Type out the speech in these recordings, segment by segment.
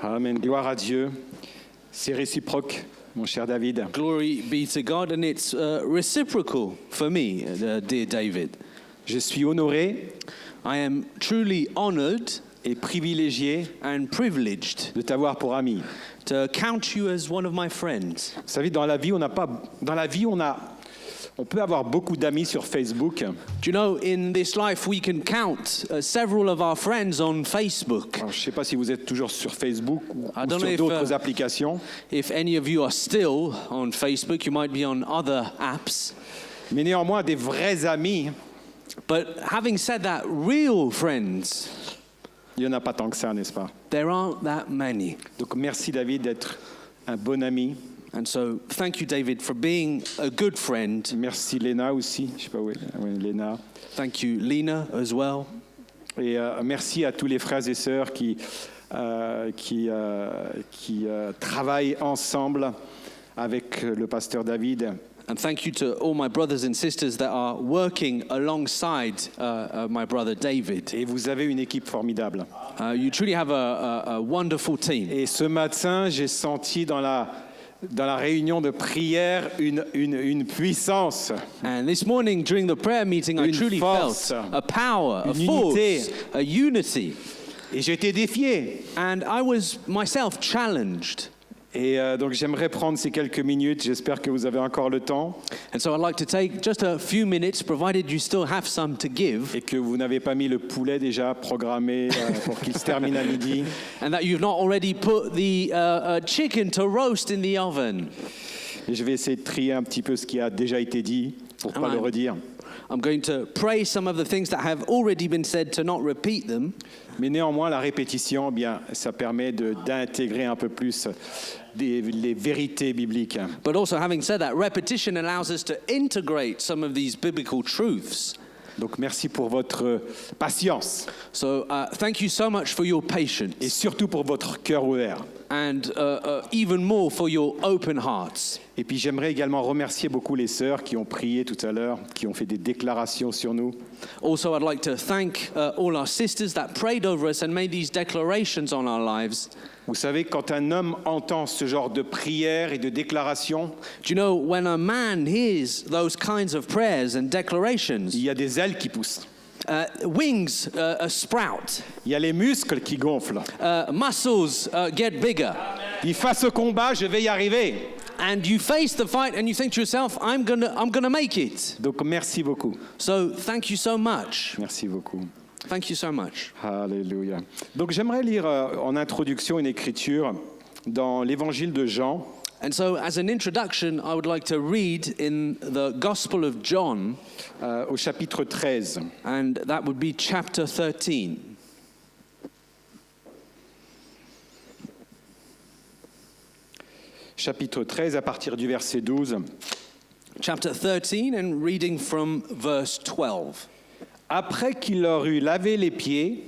Amen. Gloire à Dieu. C'est réciproque, mon cher David. Glory be to God, and it's reciprocal for me, dear David. Je suis honoré I am truly honored et privilégié and privileged de t'avoir pour ami. to count you as one of my friends. Vous savez, dans la vie, on peut avoir beaucoup d'amis sur Facebook. Do you know, in this life we can count several of our friends on Facebook. Alors, je ne sais pas si vous êtes toujours sur Facebook ou I don't sur know if, d'autres applications. If any of you are still on Facebook, you might be on other apps. Mais néanmoins, des vrais amis, But having said that, real friends, il n'y en a pas tant que ça, n'est-ce pas? there aren't that many. Donc merci David d'être un bon ami. And so, thank you, David, for being a good friend. Merci Léna aussi. Je sais pas où elle est. Oui, Léna. Thank you, Lena, as well. Et merci à tous les frères et sœurs qui travaillent ensemble avec le pasteur David. And thank you to all my brothers and sisters that are working alongside my brother David. Et vous avez une équipe formidable. You truly have a wonderful team. Et ce matin, j'ai senti dans la réunion de prière une puissance. And this morning during the prayer meeting, I Une truly force, felt a power, a une unité. force, a unity. Et j'ai été défié. And I was myself challenged. Et donc j'aimerais prendre ces quelques minutes, j'espère que vous avez encore le temps, And so I'd like to take just a few minutes, provided you still have some to give, et que vous n'avez pas mis le poulet déjà programmé pour qu'il se termine à midi. and that you've not already put the chicken to roast in the oven. Et je vais essayer de trier un petit peu ce qui a déjà été dit, pour ne pas le redire. I'm going to pray some of the things that have already been said to not repeat them. Mais néanmoins, la répétition, eh bien, ça permet d'intégrer un peu plus les vérités bibliques. But also, having said that, repetition allows us to integrate some of these biblical truths. Donc merci pour votre patience So thank you so much for your patience, et surtout pour votre cœur ouvert. and even more for your open hearts. Et puis j'aimerais également remercier beaucoup les sœurs qui ont prié tout à l'heure, qui ont fait des déclarations sur nous. Also, I'd like to thank all our sisters that prayed over us and made these declarations on our lives. Vous savez, quand un homme entend ce genre de prières et de déclarations, Do you know, when a man hears those kinds of prayers and declarations, il y a des ailes qui poussent. wings sprout, Il y a les muscles qui gonflent. muscles get bigger, Il face au combat, je vais y arriver. and you face the fight and you think to yourself, I'm gonna make it. Donc merci beaucoup. So thank you so much. Merci beaucoup. Thank you so much. Alléluia. Donc j'aimerais lire en introduction une écriture dans l'évangile de Jean. And so as an introduction, I would like to read in the Gospel of John, Au chapitre 13. and that would be chapter 13. Chapitre 13 à partir du verset 12. Chapter 13, and reading from verse 12. Après qu'il leur eut lavé les pieds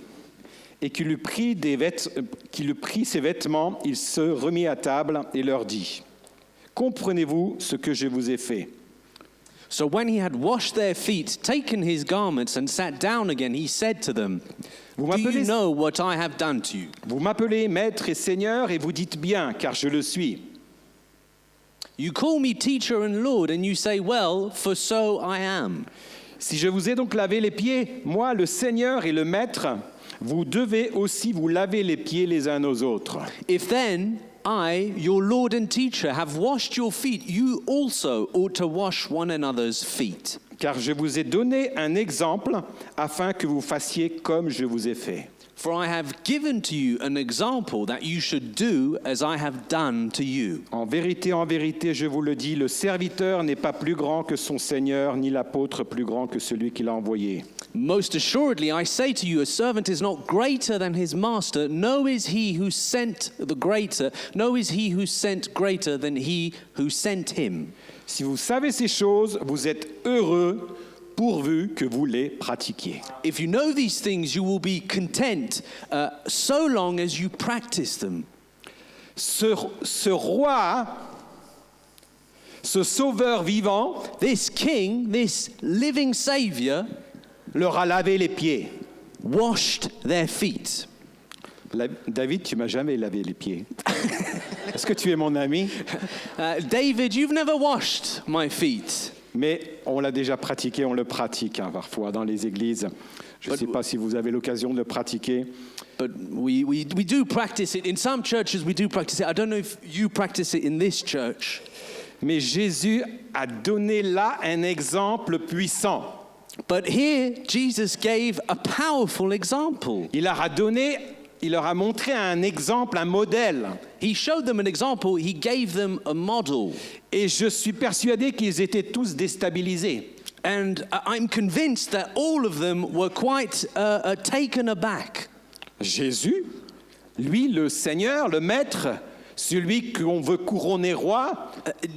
et qu'il eut pris ses vêtements, il se remit à table et leur dit : Comprenez-vous ce que je vous ai fait ? So when he had washed their feet, taken his garments, and sat down again, he said to them, Vous Do you m'appelez, know what I have done to you? vous m'appelez maître et seigneur et vous dites bien, car je le suis. You call me teacher and Lord, and you say, well, for so I am. Si je vous ai donc lavé les pieds, moi le Seigneur et le Maître, vous devez aussi vous laver les pieds les uns aux autres. If then I, your Lord and teacher, have washed your feet, you also ought to wash one another's feet. Car je vous ai donné un exemple afin que vous fassiez comme je vous ai fait. For I have given to you an example that you should do as I have done to you. En vérité, je vous le dis, le serviteur n'est pas plus grand que son Seigneur, ni l'apôtre plus grand que celui qui l'a envoyé. Most assuredly, I say to you, a servant is not greater than his master, no is he who sent greater than he who sent him. Si vous savez ces choses, vous êtes heureux pourvu que vous les pratiquiez. If you know these things, you will be content so long as you practice them. Ce roi, ce sauveur vivant, This king, this living savior, leur a lavé les pieds. washed their feet. David, tu m'as jamais lavé les pieds. Est-ce que tu es mon ami? David, you've never washed my feet. Mais on l'a déjà pratiqué, on le pratique parfois dans les églises. Je ne sais pas si vous avez l'occasion de le pratiquer. But we do practice it. In some churches, we do practice it. I don't know if you practice it in this church. Mais Jésus a donné là un exemple puissant. But here, Jesus gave a powerful example. Il leur a montré un exemple, un modèle. He showed them an example. He gave them a model. Et je suis persuadé qu'ils étaient tous déstabilisés. And I'm convinced that all of them were quite taken aback. Jésus, lui, le Seigneur, le Maître, celui qu'on veut couronner roi,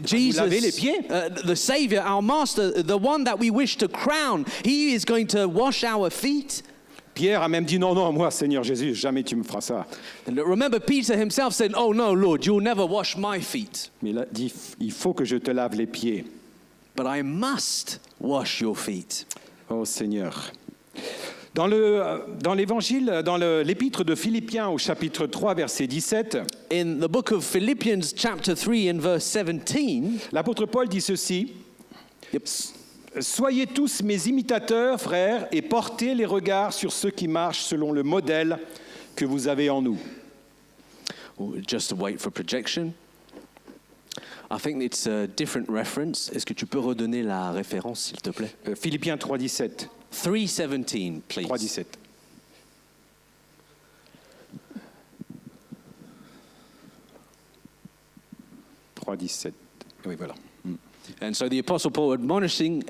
vous lavez les pieds. The Savior, our Master, the one that we wish to crown, he is going to wash our feet. Pierre a même dit non, moi, Seigneur Jésus, jamais tu me feras ça. And remember, Peter himself said, "Oh no, Lord, you'll never wash my feet." Mais il a dit, il faut que je te lave les pieds. But I must wash your feet. Oh Seigneur. Dans l'évangile, dans l'épître de Philippiens au chapitre 3, verset 17, In the book of Philippians chapter 3 and verse 17, l'apôtre Paul dit ceci: yep, Soyez tous mes imitateurs, frères, et portez les regards sur ceux qui marchent selon le modèle que vous avez en nous. just to wait for projection. I think it's a different reference. Est-ce que tu peux redonner la référence, s'il te plaît? Philippiens 3, 17. 3:17, please. 3, 17. Oui, voilà. And so the Apostle Paul, admonishing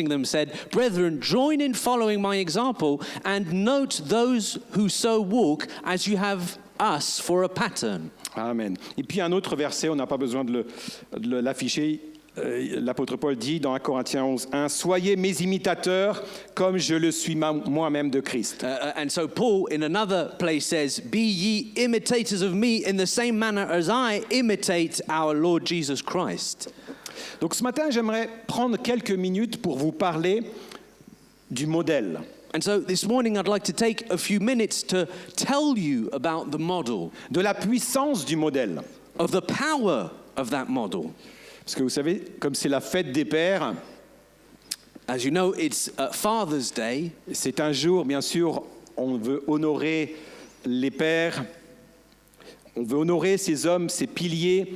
them, said, "Brethren, join in following my example, and note those who so walk, as you have us for a pattern." Amen. Et puis un autre verset, on n'a pas besoin de l'afficher. L'apôtre Paul dit dans 1 Corinthiens 11, 1, soyez mes imitateurs comme je le suis moi-même de Christ. And so Paul, in another place, says, "Be ye imitators of me in the same manner as I imitate our Lord Jesus Christ." Donc ce matin, j'aimerais prendre quelques minutes pour vous parler du modèle. And so this morning I'd like to take a few minutes to tell you about the model, De la puissance du modèle. of the power of that model. Parce que vous savez, comme c'est la fête des pères, As you know, it's Father's Day. c'est un jour, bien sûr, on veut honorer les pères, on veut honorer ces hommes, ces piliers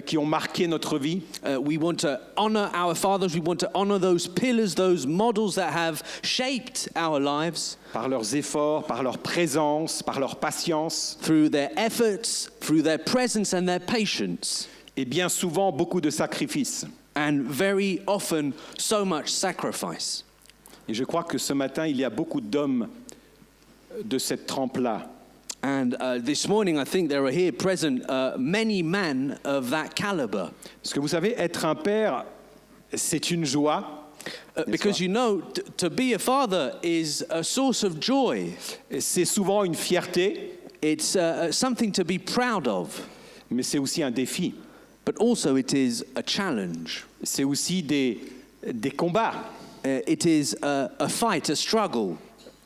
qui ont marqué notre vie. We want to honor our fathers. We want to honor those pillars, those models that have shaped our lives Par leurs efforts, par leur présence, par leur patience, through their efforts, through their presence and their patience, et bien souvent beaucoup de sacrifices. and very often so much sacrifice. Et je crois que ce matin, il y a beaucoup d'hommes de cette trempe-là. And this morning, I think there are here present many men of that caliber. Parce que vous savez, être un père, c'est une joie. Because you know, to be a father is a source of joy. C'est souvent une fierté, It's something to be proud of, mais c'est aussi un défi. but also it is a challenge. C'est aussi des combats It is a fight, a struggle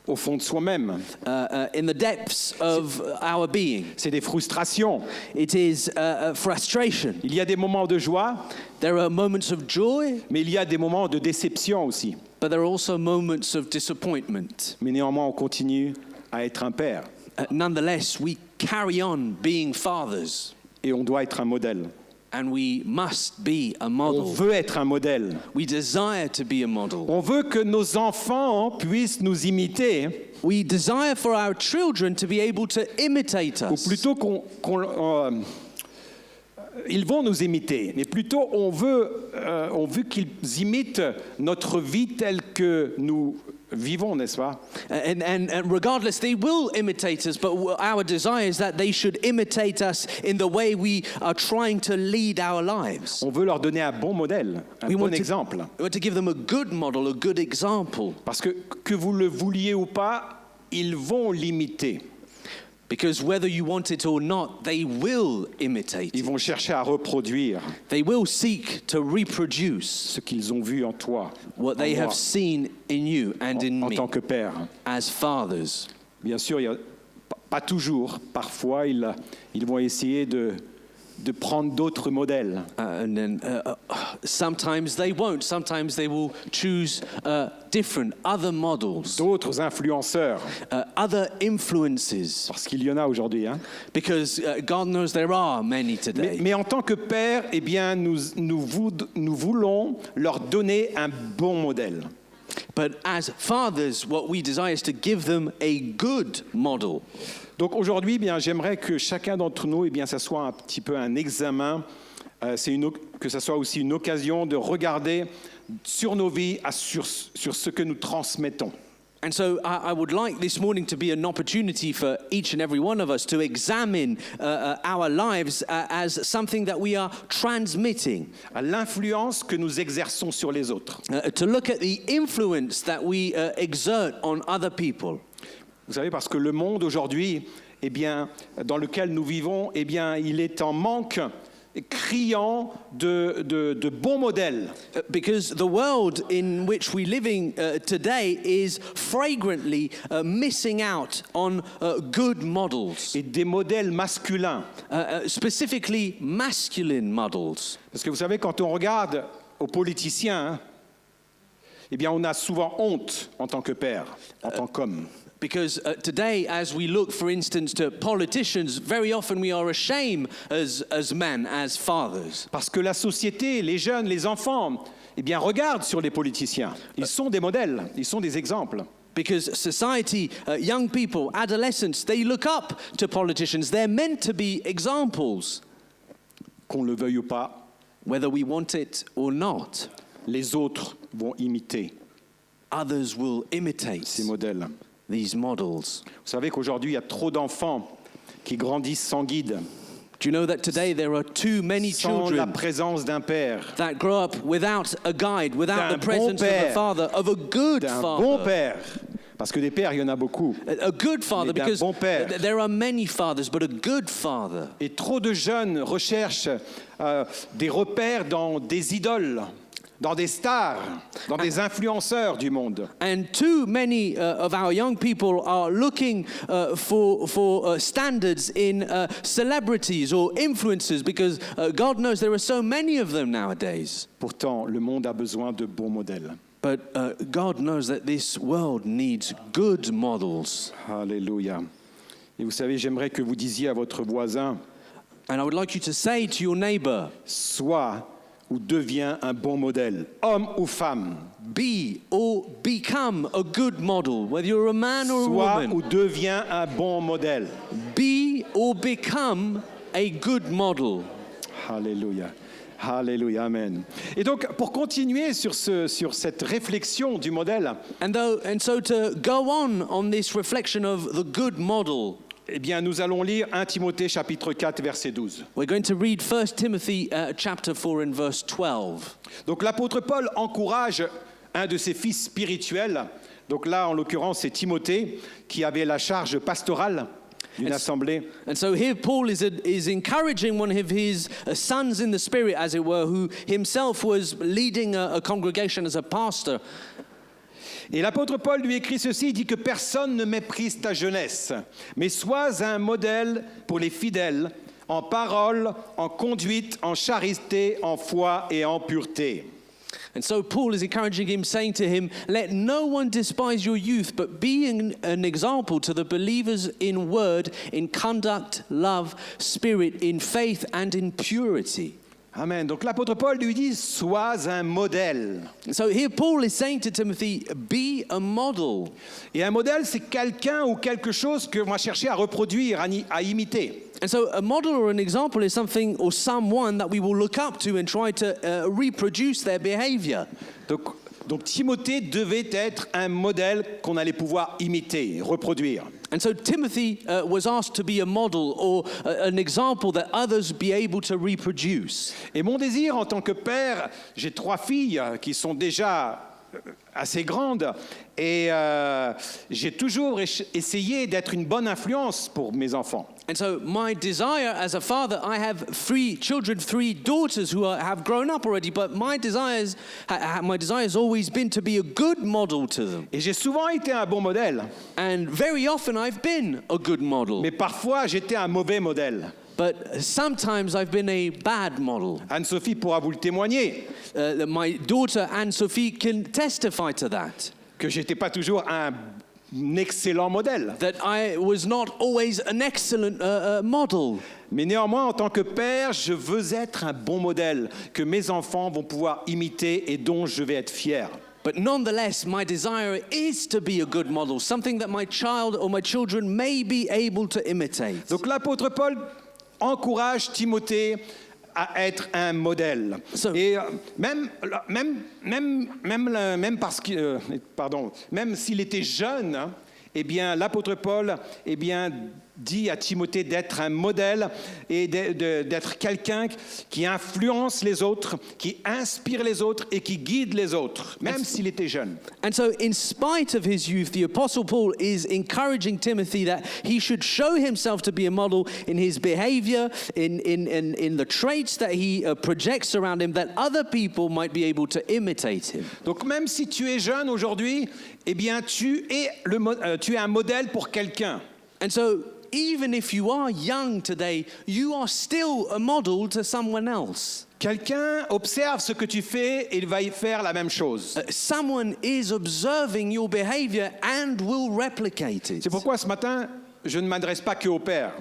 au fond de soi-même. in the depths of our being. C'est des frustrations. It is a frustration. Il y a des moments de joie, There are moments of joy, mais il y a des moments de déception aussi. but there are also moments of disappointment. Mais néanmoins, on continue à être un père. Nonetheless, we carry on being fathers, Et on doit être un modèle. and we must be a On model. veut être un modèle. We desire to be a model. On veut que nos enfants puissent nous imiter, We desire for our children to be able to imitate ou us. plutôt ils vont nous imiter, mais plutôt on veut qu'ils imitent notre vie telle que nous vivons, n'est-ce pas? And regardless, they will imitate us, but our desire is that they should imitate us in the way we are trying to lead our lives. On veut leur donner un bon modèle, un bon exemple. We want to give them a good model, a good example. Parce que vous le vouliez ou pas, ils vont l'imiter. Because whether you want it or not, they will imitate. Ils vont chercher à reproduire They will seek to reproduce ce qu'ils ont vu en toi, what they en moi, have seen in you and in en me tant que père. as fathers. Bien sûr, Pas toujours. Parfois, ils vont essayer de prendre d'autres modèles. And then sometimes they won't. Sometimes they will choose different, other models, D'autres influenceurs, other influences, parce qu'il y en a aujourd'hui. Hein. because God knows there are many today. Mais en tant que père, eh bien, nous voulons leur donner un bon modèle. But as fathers, what we desire is to give them a good model. Donc aujourd'hui, eh bien, j'aimerais que chacun d'entre nous, eh bien, ça soit un petit peu un examen, que ça soit aussi une occasion de regarder sur nos vies, sur ce que nous transmettons. And so I would like this morning to be an opportunity for each and every one of us to examine our lives as something that we are transmitting. À l'influence que nous exerçons sur les autres. To look at the influence that we exert on other people. Vous savez, parce que le monde aujourd'hui, eh bien, dans lequel nous vivons, eh bien, il est en manque criant de bons modèles. Because the world in which we living today is fragrantly missing out on good models. Et des modèles masculins. Specifically masculine models. Parce que vous savez, quand on regarde aux politiciens, hein, eh bien, on a souvent honte en tant que père, en tant qu'homme. Because today, as we look, for instance, to politicians, very often we are ashamed as men, as fathers. Parce que la société, les jeunes, les enfants, eh bien, regardent sur les politiciens. Ils sont des modèles, ils sont des exemples. Because society, young people, adolescents, they look up to politicians. They're meant to be examples. Qu'on le veuille ou pas, Whether we want it or not, les autres vont imiter others will imitate ces modèles. these models. Vous savez qu'aujourd'hui, il y a trop d'enfants qui grandissent sans guide, Do you know that today there are too many sans la children présence d'un père, that grow up without a guide, without D'un the presence bon of a père. father, of a good d'un father? bon père. Parce que des pères, il y en a beaucoup. A good father, Mais d'un because bon père. there are many fathers, but a good father. Et trop de jeunes recherchent des repères dans des idoles, dans des stars, dans des influenceurs du monde. And too many of our young people are looking for standards in celebrities or influencers, because God knows there are so many of them nowadays. Pourtant, le monde a besoin de bons modèles. But God knows that this world needs good models. Alléluia. Et vous savez, j'aimerais que vous disiez à votre voisin, And I would like you to say to your neighbor, sois ou deviens un bon modèle, homme ou femme. be or become a good model, whether you're a man or a Sois woman. ou deviens un bon modèle. Be or become a good model. Alléluia. Alléluia, amen. Et donc, pour continuer sur cette réflexion du modèle, And so to go on this reflection of the good model, eh bien, nous allons lire 1 Timothée chapitre 4, verset 12. we're going to read 1 Timothy chapter 4 and verse 12. Donc, l'apôtre Paul encourage un de ses fils spirituels. Donc là, en l'occurrence, c'est Timothée, qui avait la charge pastorale d'une assemblée. And so here Paul is encouraging one of his sons in the spirit, as it were, who himself was leading a congregation as a pastor. Et l'apôtre Paul lui écrit ceci, il dit que personne ne méprise ta jeunesse, mais sois un modèle pour les fidèles, en parole, en conduite, en charité, en foi et en pureté. And so Paul is encouraging him, saying to him, let no one despise your youth, but be an example to the believers in word, in conduct, love, spirit, in faith, and in purity. Amen. Donc l'apôtre Paul lui dit, sois un modèle. So here Paul is saying to Timothy, be a model. Et un modèle, c'est quelqu'un ou quelque chose que l'on va chercher à reproduire, à imiter. And so a model or an example is something or someone that we will look up to and try to reproduce their behavior. Donc Timothée devait être un modèle qu'on allait pouvoir imiter, reproduire. And so Timothy was asked to be a model or an example that others be able to reproduce. Et mon désir en tant que père, j'ai 3 filles qui sont déjà assez grande. Et j'ai toujours essayé d'être une bonne influence pour mes enfants. And so my desire as a father, I have 3 children, 3 daughters who have grown up already, but my desire has always been to be a good model to them. Et j'ai souvent été un bon modèle, And very often I've been a good model, mais parfois j'étais un mauvais modèle. but sometimes I've been a bad model. Anne-Sophie pourra vous le témoigner, My daughter Anne-Sophie can testify to that. que j'étais pas toujours un excellent modèle. That I was not always an excellent model. Mais néanmoins, en tant que père, je veux être un bon modèle que mes enfants vont pouvoir imiter et dont je vais être fier. But nonetheless, my desire is to be a good model, something that my child or my children may be able to imitate. Donc l'apôtre Paul encourage Timothée à être un modèle. Et même parce que, même s'il était jeune, hein, eh bien, l'apôtre Paul, eh bien, dit à Timothée d'être un modèle et d'être quelqu'un qui influence les autres, qui inspire les autres et qui guide les autres, même s'il était jeune. And so, in spite of his youth, the Apostle Paul is encouraging Timothy that he should show himself to be a model in his behavior, in the traits that he projects around him, that other people might be able to imitate him. Donc même si tu es jeune aujourd'hui, eh bien tu es un modèle pour quelqu'un. And so, even if you are young today, you are still a model to someone else. Quelqu'un observe ce que tu fais et il va y faire la même chose. Someone is observing your behavior and will replicate it. C'est pourquoi ce matin, je ne m'adresse pas qu'aux pères,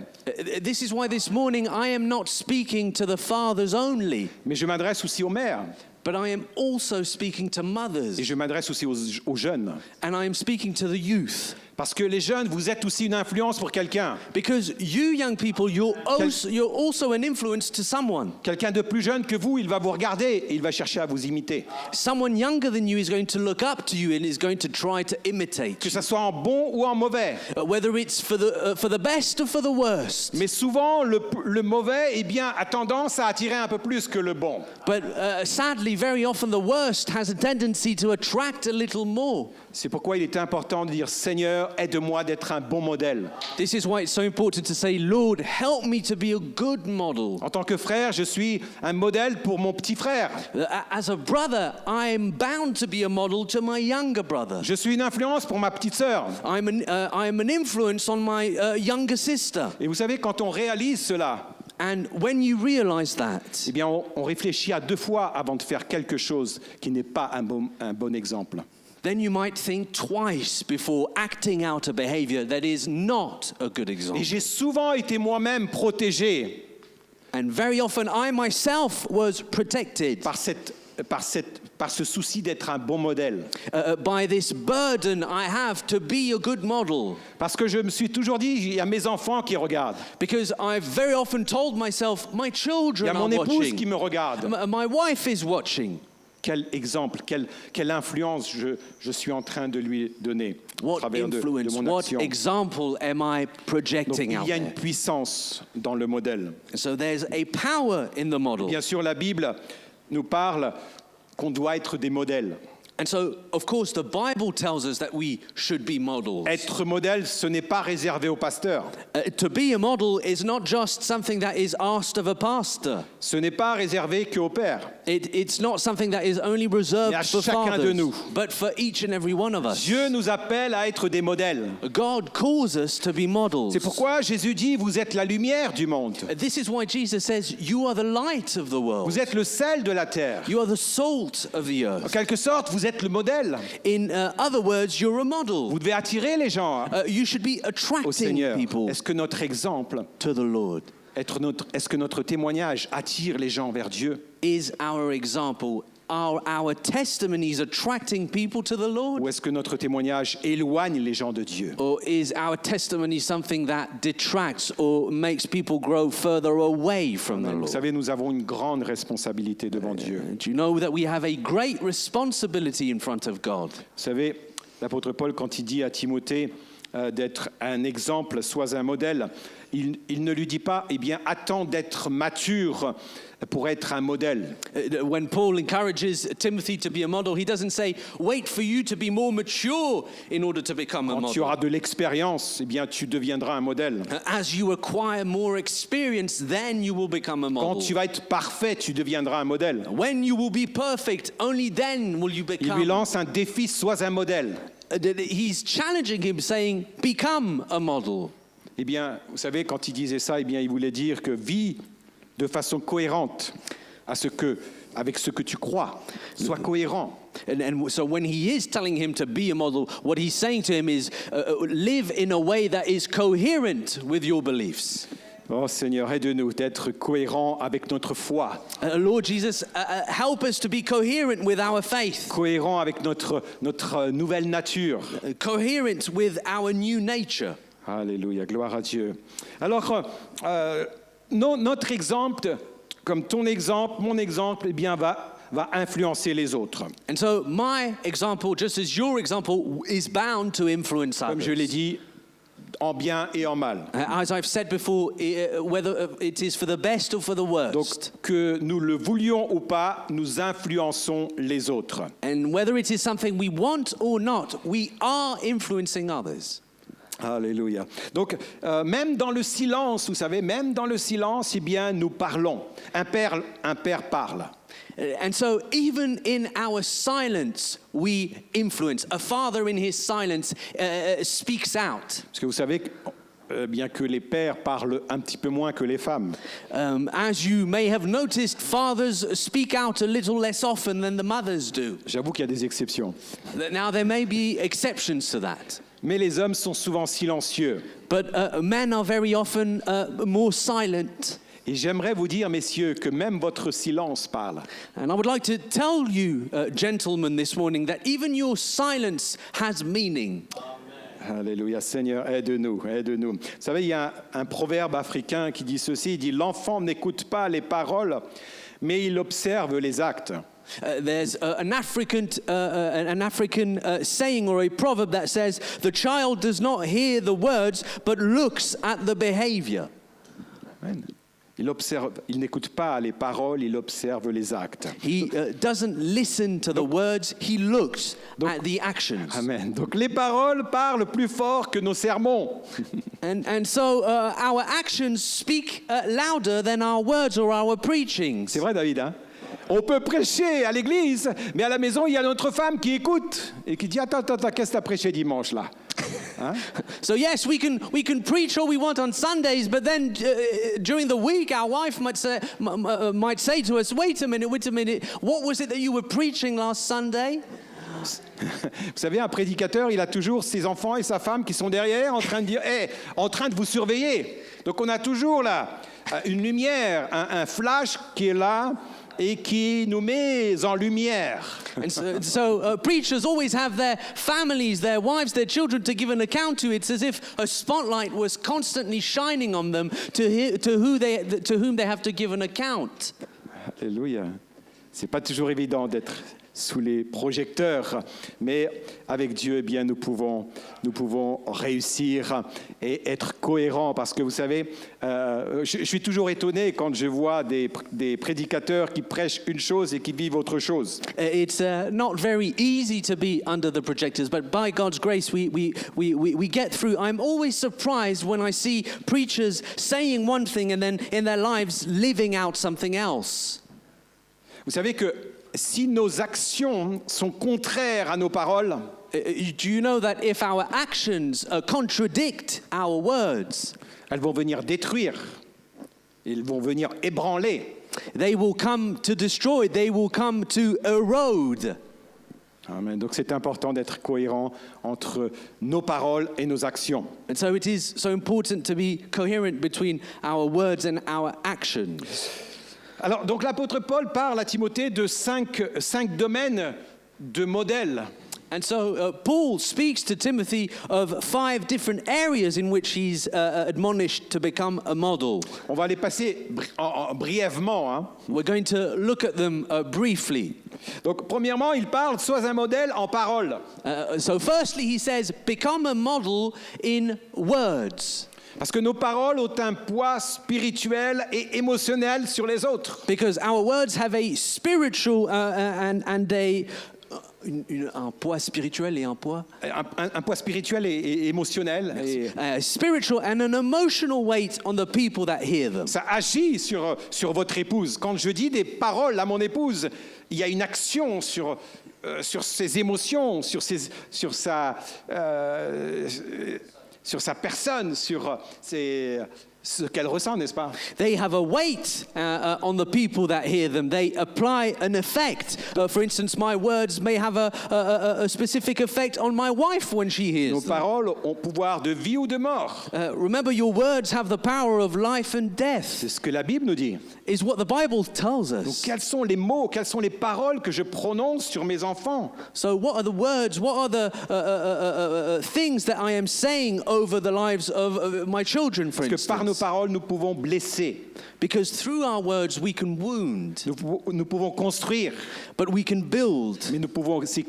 This is why this morning I am not speaking to the fathers only, mais je m'adresse aussi aux mères but I am also speaking to mothers, et je m'adresse aussi aux jeunes. and I am speaking to the youth. Parce que les jeunes, vous êtes aussi une influence pour quelqu'un. Because you young people, you're also an influence to someone. Quelqu'un de plus jeune que vous, il va vous regarder et il va chercher à vous imiter. Someone younger than you is going to look up to you and is going to try to imitate Que you. ça soit en bon ou en mauvais. Whether it's for the best or for the worst. Mais souvent, le mauvais, eh bien, a tendance à attirer un peu plus que le bon. But sadly, very often the worst has a tendency to attract a little more. C'est pourquoi il est important de dire, Seigneur, aide-moi d'être un bon modèle. This is why it's so important to say, Lord, help me to be a good model. En tant que frère, je suis un modèle pour mon petit frère. As a brother, I am bound to be a model to my younger brother. Je suis une influence pour ma petite sœur. I am an influence on my younger sister. Et vous savez, quand on réalise cela, And when you realize that, eh bien, on réfléchit à 2 fois avant de faire quelque chose qui n'est pas un bon exemple. then you might think twice before acting out a behavior that is not a good example. Et j'ai souvent été moi-même protégé And very often I myself was protected par ce souci d'être un bon modèle. by this burden I have to be a good model. Parce que je me suis toujours dit, il y a mes enfants qui regardent. Because I've very often told myself, my Il y children a are mon épouse qui watching. me regarde. My wife is watching. Quel exemple, quelle influence je suis en train de lui donner au What travers de influence, mon what action. example am I Donc, projecting il out y a une there? puissance dans le modèle. So there's a power in the model. Bien sûr, la Bible nous parle qu'on doit être des modèles. And so, of course, the Bible tells us that we should be models. Être modèle, ce n'est pas réservé aux pasteurs. To be a model is not just something that is asked of a pastor. Ce n'est pas réservé qu'aux pères. It's not something that is only reserved Mais à for chacun de fathers, nous. but for each and every one of us. Dieu nous appelle à être des modèles. God calls us to be models. C'est pourquoi Jésus dit, vous êtes la lumière du monde. This is why Jesus says, you are the light of the world. Vous êtes le sel de la terre. You are the salt of the En earth. quelque sorte, vous êtes le modèle. In other words, you're a model. Vous devez attirer les gens You should be au attracting Seigneur. people Est-ce que notre exemple, to the Lord. est-ce que notre témoignage attire les gens vers Dieu? Is our example, are our testimonies attracting people to the Lord? Ou est-ce que notre témoignage éloigne les gens de Dieu? Or is our testimony something that detracts or makes people grow further away from the Vous Lord? savez, nous avons une grande responsabilité devant Dieu. Do you know that we have a great responsibility in front of God? Vous savez, l'apôtre Paul, quand il dit à Timothée d'être un exemple, sois un modèle. Il ne lui dit pas, eh bien, attends d'être mature pour être un modèle. When Paul encourages Timothy to be a model, he doesn't say, wait for you to be more mature in order to become a Quand tu model. auras de l'expérience, eh bien, tu deviendras un modèle. As you acquire more experience, then you will become a Quand model. tu vas être parfait, tu deviendras un modèle. When you will be perfect, only then will you Il lui become. lance un défi, sois un modèle. He's challenging him, saying, become a model. Eh bien, vous savez, quand il disait ça, eh bien, il voulait dire que vis de façon cohérente avec ce que tu crois. Sois cohérent. And so when he is telling him to be a model, what he's saying to him is live in a way that is coherent with your beliefs. Oh Seigneur, aide-nous d'être cohérents avec notre foi, Lord Jesus, help us to be coherent with our faith, cohérents avec notre nouvelle nature. coherent with our new nature. Alléluia, gloire à Dieu. Alors, notre exemple, comme ton exemple, mon exemple, eh bien, va influencer les autres. And so my example, just as your example, is bound to influence Comme others. je l'ai dit, en bien et en mal. As I've said before, whether it is for the best or for the Donc, worst. que nous le voulions ou pas, nous influençons les autres. And whether it is something we want or not, we are influencing others. Alléluia. Donc, même dans le silence, vous savez, même dans le silence, eh bien, nous parlons. Un père parle. And so even in our silence, we influence. A father in his silence speaks out. Parce que vous savez, bien que les pères parlent un petit peu moins que les femmes. As you may have noticed, fathers speak out a little less often than the mothers do. J'avoue qu'il y a des exceptions. Now, there may be exceptions to that. Mais les hommes sont souvent silencieux. But men are very often more silent. Et j'aimerais vous dire, messieurs, que même votre silence parle. And I would like to tell you, gentlemen, this morning, that even your silence has meaning. Alléluia, Seigneur, aide-nous, aide-nous. Vous savez, il y a un proverbe africain qui dit ceci, il dit « L'enfant n'écoute pas les paroles, mais il observe les actes ». There's an African saying or a proverb that says, the child does not hear the words, but looks at the behavior. Amen. Il n'écoute pas les paroles, il observe les actes. He doesn't listen to the words, he looks at the actions. Amen. Donc les paroles parlent plus fort que nos sermons. And so our actions speak louder than our words or our preachings. C'est vrai, David, hein? On peut prêcher à l'église, mais à la maison, il y a notre femme qui écoute et qui dit « Attends, qu'est-ce que tu as prêché dimanche, là ?» Hein? So yes, we can preach all we want on Sundays, but then during the week, our wife might say to us, wait a minute, what was it that you were preaching last Sunday? Vous savez, un prédicateur, il a toujours ses enfants et sa femme qui sont derrière en train de dire hey, en train de vous surveiller. Donc on a toujours là une lumière, un flash qui est là et qui nous met en lumière. And so preachers always have their families, their wives, their children to give an account to. It's as if a spotlight was constantly shining on them to whom they have to give an account. Alléluia. C'est pas toujours évident d'être sous les projecteurs, mais avec Dieu, eh bien, nous pouvons réussir et être cohérents, parce que vous savez, je suis toujours étonné quand je vois des prédicateurs qui prêchent une chose et qui vivent autre chose. It's not very easy to be under the projectors, but by God's grace, we get through. I'm always surprised when I see preachers saying one thing and then in their lives living out something else. Vous savez que si nos actions sont contraires à nos paroles, do you know that if our actions contradict our words, elles vont venir détruire, elles vont venir ébranler. They will come to destroy, they will come to erode. Amen. Donc c'est important d'être cohérent entre nos paroles et nos actions. And so it is so important to be coherent between our words and our actions. Alors, donc l'apôtre Paul parle à Timothée de cinq domaines de modèles. And so Paul speaks to Timothy of 5 different areas in which he's admonished to become a model. On va les passer brièvement. Hein. We're going to look at them briefly. Donc, premièrement, il parle, sois un modèle en parole. So firstly, he says, become a model in words. Parce que nos paroles ont un poids spirituel et émotionnel sur les autres. Because our words have a spiritual and a un poids spirituel et un poids Un poids spirituel et émotionnel. Merci. spiritual and an emotional weight on the people that hear them. Ça agit sur votre épouse. Quand je dis des paroles à mon épouse, il y a une action sur ses émotions, sur sa personne, sur ce qu'elle ressent, n'est-ce pas? They have a weight on the people that hear them. They apply an effect. For instance, my words may have a specific effect on my wife when she hears Nos them. paroles ont pouvoir de vie ou de mort. Remember, your words have the power of life and death, C'est ce que la Bible nous dit. is what the Bible tells Donc, us. quels sont les mots, quelles sont les paroles que je prononce sur mes enfants? So what are the words, what are the things that I am saying over the lives of my children, for Parce que par nos instance? paroles, nous pouvons blesser. Because through our words we can wound, Nous pouvons construire, but we can build, mais nous pouvons aussi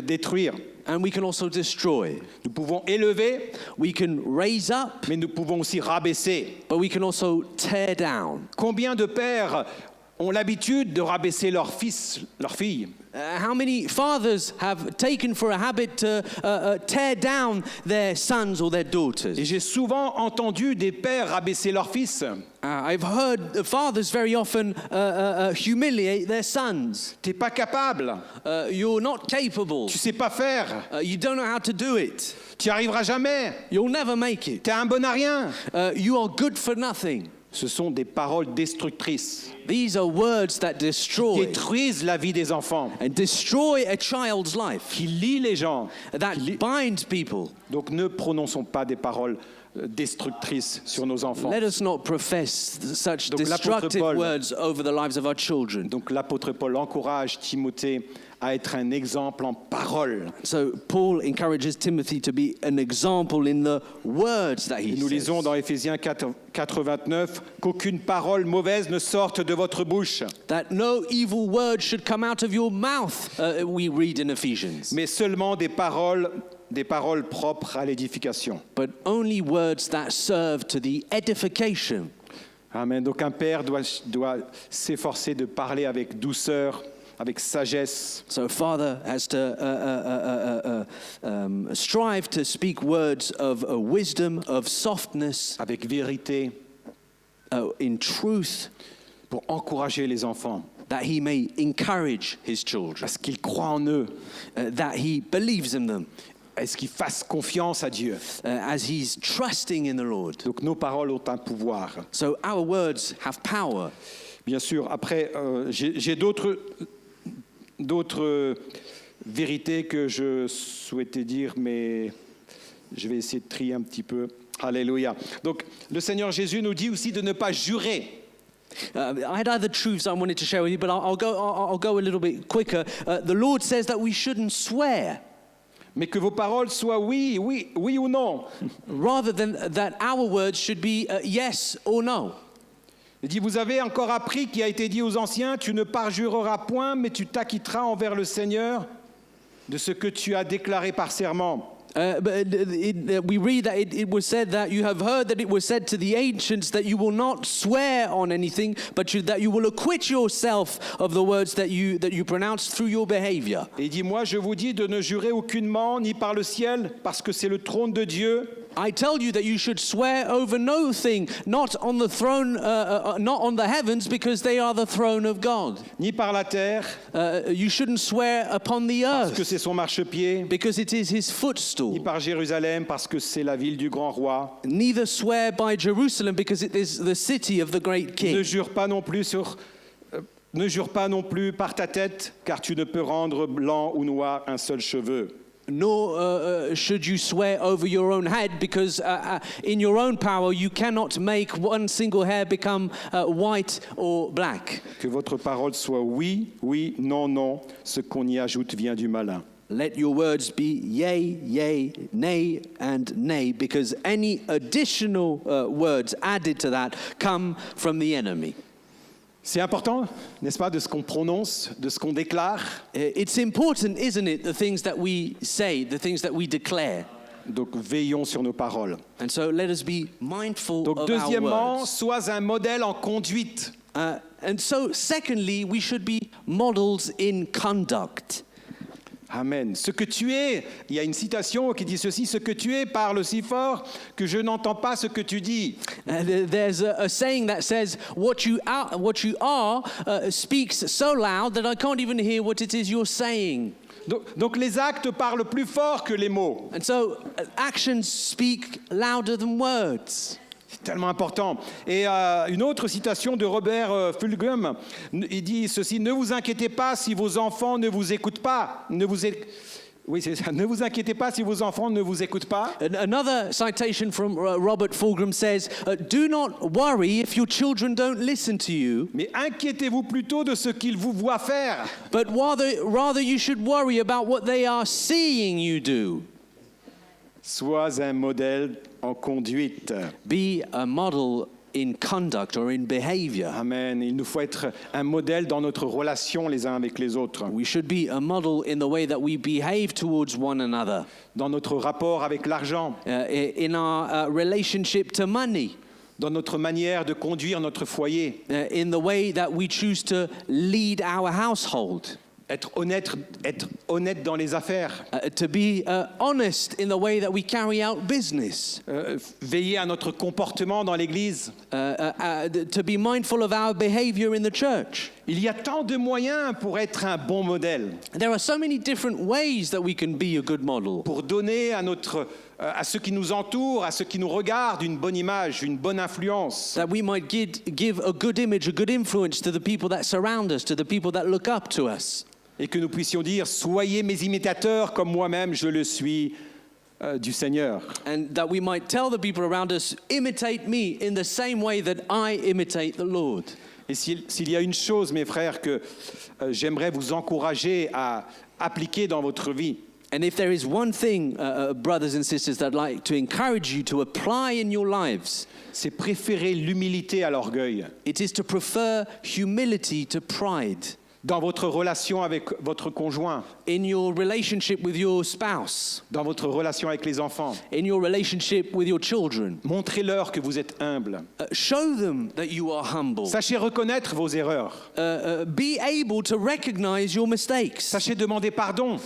détruire. and we can also destroy. Nous pouvons élever, We can raise up, mais nous pouvons aussi rabaisser. but we can also tear down. Combien de pères ont l'habitude de rabaisser leurs fils, leurs filles? How many fathers have taken for a habit to tear down their sons or their daughters? Et j'ai souvent entendu des pères rabaisser leurs fils. I've heard fathers very often humiliate their sons. T'es pas capable, You're not capable. tu sais pas faire, You don't know how to do it. tu n'y arriveras jamais, You'll never make it. t'es un bon à rien. You are good for nothing. Ce sont des paroles destructrices These are words that qui destroy détruisent la vie des enfants, and destroy a child's life, qui lient les gens. that bind people. Donc ne prononçons pas des paroles destructrices sur nos enfants. Let us not profess such Donc, l'apôtre destructive Paul- words over the lives of our children. Donc l'apôtre Paul encourage Timothée à être un exemple en parole. So Paul encourages Timothy to be an example in the words that he Nous says. lisons dans Éphésiens 4:29 qu'aucune parole mauvaise ne sorte de votre bouche, That no evil word should come out of your mouth, we read in Ephesians. mais seulement des paroles propres à l'édification. But only words that serve to the edification. Amen. Donc un père doit s'efforcer de parler avec douceur, avec sagesse, So a father has to strive to speak words of wisdom, of softness, avec vérité, in truth, pour encourager les enfants, that he may encourage his children, parce qu'ils croient en eux, that he believes in them, est-ce qu'ils fassent confiance à Dieu. as he's trusting in the Lord. Donc nos paroles ont un pouvoir. So our words have power. Bien sûr, après, j'ai d'autres vérités que je souhaitais dire, mais je vais essayer de trier un petit peu. Alléluia. Donc, le Seigneur Jésus nous dit aussi de ne pas jurer. I had other truths I wanted to share with you, but I'll go a little bit quicker. The Lord says that we shouldn't swear, Mais que vos paroles soient oui, oui, oui ou non. rather than that our words should be yes or no. Il dit, vous avez encore appris qui a été dit aux anciens, tu ne parjureras point, mais tu t'acquitteras envers le Seigneur de ce que tu as déclaré par serment. We read that it was said that you have heard that it was said to the ancients that you will not swear on anything, but that you will acquit yourself of the words that you pronounce through your behavior. Et il dit, moi je vous dis de ne jurer aucunement, ni par le ciel, parce que c'est le trône de Dieu, I tell you that you should swear over no thing, not on the throne, not on the heavens, because they are the throne of God. ni par la terre, You shouldn't swear upon the parce que earth, c'est son marchepied, because it is his ni footstool. par Jérusalem, parce que c'est la ville du grand roi. Neither swear by Jerusalem, because it is the city of the great Ne king. jure pas non plus ne jure pas non plus par ta tête, car tu ne peux rendre blanc ou noir un seul cheveu. Nor should you swear over your own head, because in your own power you cannot make one single hair become white or black. Que votre parole soit oui, oui, non, non. Ce qu'on y ajoute vient du malin. Let your words be yea, yea, nay, and nay, because any additional words added to that come from the enemy. C'est important, n'est-ce pas, de ce qu'on prononce, de ce qu'on déclare. It's important, isn't it, the things that we say, the things that we declare. Donc veillons sur nos paroles. And so let us be mindful Donc of deuxièmement, our words. sois un modèle en conduite. And so secondly, we should be models in conduct. Amen. Ce que tu es, il y a une citation qui dit ceci, ce que tu es parle si fort que je n'entends pas ce que tu dis. There's a saying that says, what you are speaks so loud that I can't even hear what it is you're saying. Donc les actes parlent plus fort que les mots. And so actions speak louder than words. C'est tellement important. Et une autre citation de Robert Fulghum, il dit ceci, ne vous inquiétez pas si vos enfants ne vous écoutent pas. Oui, c'est ça. Ne vous inquiétez pas si vos enfants ne vous écoutent pas. Another citation from Robert Fulghum says, do not worry if your children don't listen to you. Mais inquiétez-vous plutôt de ce qu'ils vous voient faire. But rather you should worry about what they are seeing you do. Sois un modèle en conduite. Be a model in conduct or in behavior. Amen. Il nous faut être un modèle dans notre relation les uns avec les autres. We should be a model in the way that we behave towards one another. Dans notre rapport avec l'argent. In our relationship to money. Dans notre manière de conduire notre foyer. In the way that we choose to lead our household. Être honnête dans les affaires. To be honest in the way that we carry out business. Veiller à notre comportement dans l'église. To be mindful of our behavior in the church. Il y a tant de moyens pour être un bon modèle. There are so many different ways that we can be a good model. Pour donner à ceux qui nous entourent, à ceux qui nous regardent, une bonne image, une bonne influence. That we might give a good image, a good influence to the people that surround us, to the people that look up to us. Et que nous puissions dire, soyez mes imitateurs comme moi-même je le suis du Seigneur. And that we might tell the people around us, imitate me in the same way that I imitate the Lord. Et s'il y a une chose, mes frères, que j'aimerais vous encourager à appliquer dans votre vie, and if there is one thing, brothers and sisters, that I'd like to encourage you to apply in your lives, c'est préférer l'humilité à l'orgueil. It is to prefer humility to pride. Dans votre relation avec votre conjoint. In your relationship with your spouse. Dans votre relation avec les enfants. In your relationship with your children. Montrez-leur que vous êtes humble. Show them that you are humble. Sachez reconnaître vos erreurs. Be able to recognize your mistakes. Sachez demander pardon.